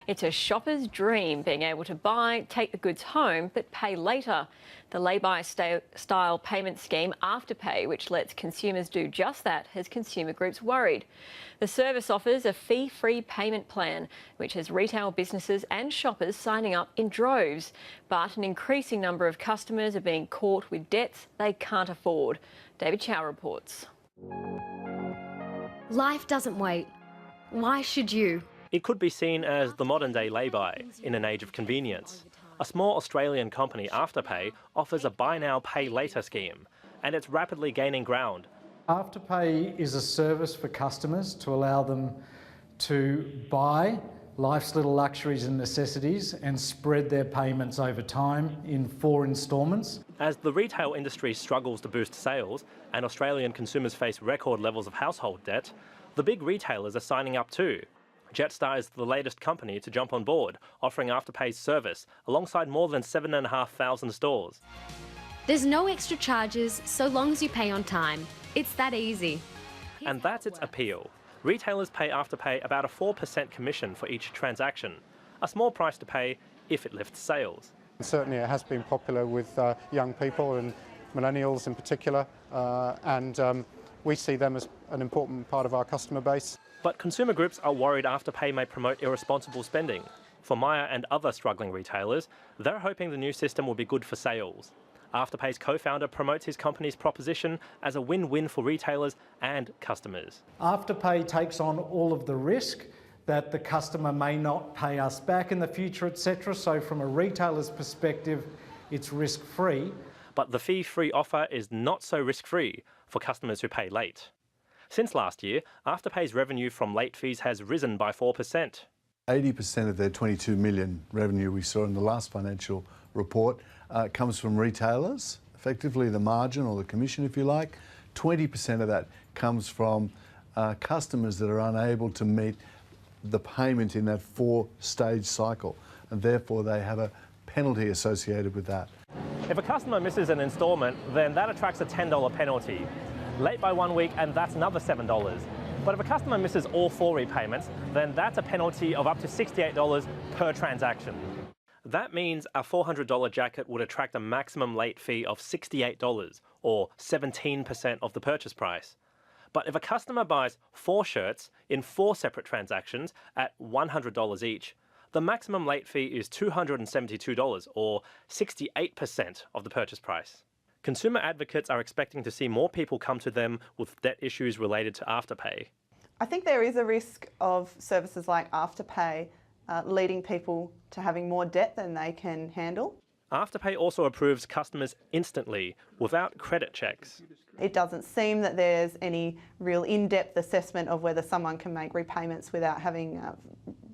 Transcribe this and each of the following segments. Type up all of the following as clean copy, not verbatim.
It's a shopper's dream, being able to buy, take the goods home, but pay later. The lay-by style payment scheme Afterpay, which lets consumers do just that, has consumer groups worried. The service offers a fee-free payment plan, which has retail businesses and shoppers signing up in droves. But an increasing number of customers are being caught with debts they can't afford. David Chow reports. Life doesn't wait. Why should you? It could be seen as the modern-day lay-by in an age of convenience. A small Australian company, Afterpay, offers a buy now, pay later scheme, and it's rapidly gaining ground. Afterpay is a service for customers to allow them to buy life's little luxuries and necessities and spread their payments over time in 4 instalments. As the retail industry struggles to boost sales and Australian consumers face record levels of household debt, the big retailers are signing up too. Jetstar is the latest company to jump on board, offering Afterpay's service alongside more than 7,500 stores. There's no extra charges so long as you pay on time. It's that easy. And that's its appeal. Retailers pay Afterpay about a 4% commission for each transaction, a small price to pay if it lifts sales. Certainly it has been popular with young people and millennials in particular, and we see them as an important part of our customer base. But consumer groups are worried Afterpay may promote irresponsible spending. For Myer and other struggling retailers, they're hoping the new system will be good for sales. Afterpay's co-founder promotes his company's proposition as a win-win for retailers and customers. Afterpay takes on all of the risk that the customer may not pay us back in the future, etc. So from a retailer's perspective, it's risk-free. But the fee-free offer is not so risk-free for customers who pay late. Since last year, Afterpay's revenue from late fees has risen by 4%. 80% of their 22 million revenue we saw in the last financial report comes from retailers, effectively the margin or the commission if you like. 20% of that comes from customers that are unable to meet the payment in that 4-stage cycle, and therefore they have a penalty associated with that. If a customer misses an instalment, then that attracts a $10 penalty. Late by 1 week, and that's another $7. But if a customer misses all 4 repayments, then that's a penalty of up to $68 per transaction. That means a $400 jacket would attract a maximum late fee of $68, or 17% of the purchase price. But if a customer buys 4 shirts in 4 separate transactions at $100 each, the maximum late fee is $272, or 68% of the purchase price. Consumer advocates are expecting to see more people come to them with debt issues related to Afterpay. I think there is a risk of services like Afterpay leading people to having more debt than they can handle. Afterpay also approves customers instantly, without credit checks. It doesn't seem that there's any real in-depth assessment of whether someone can make repayments without having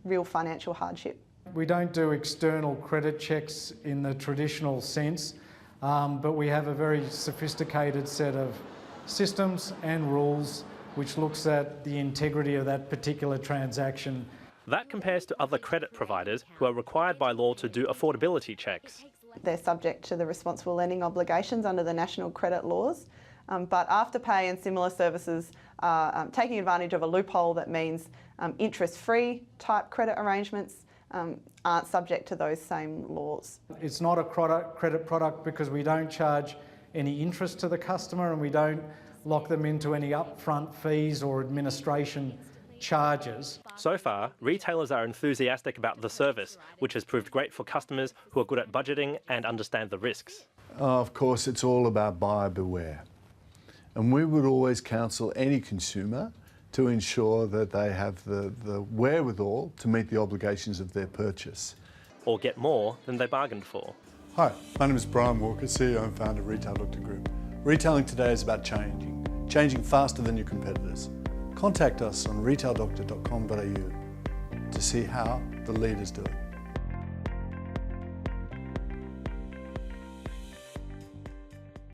real financial hardship. We don't do external credit checks in the traditional sense, but we have a very sophisticated set of systems and rules which looks at the integrity of that particular transaction. That compares to other credit providers who are required by law to do affordability checks. They're subject to the responsible lending obligations under the national credit laws, but Afterpay and similar services are taking advantage of a loophole that means interest-free type credit arrangements aren't subject to those same laws. It's not a credit product because we don't charge any interest to the customer and we don't lock them into any upfront fees or administration charges. So far, retailers are enthusiastic about the service, which has proved great for customers who are good at budgeting and understand the risks. Of course, it's all about buyer beware. And we would always counsel any consumer to ensure that they have the wherewithal to meet the obligations of their purchase. Or get more than they bargained for. Hi, my name is Brian Walker, CEO and founder of Retail Doctor Group. Retailing today is about changing faster than your competitors. Contact us on retaildoctor.com.au to see how the leaders do it.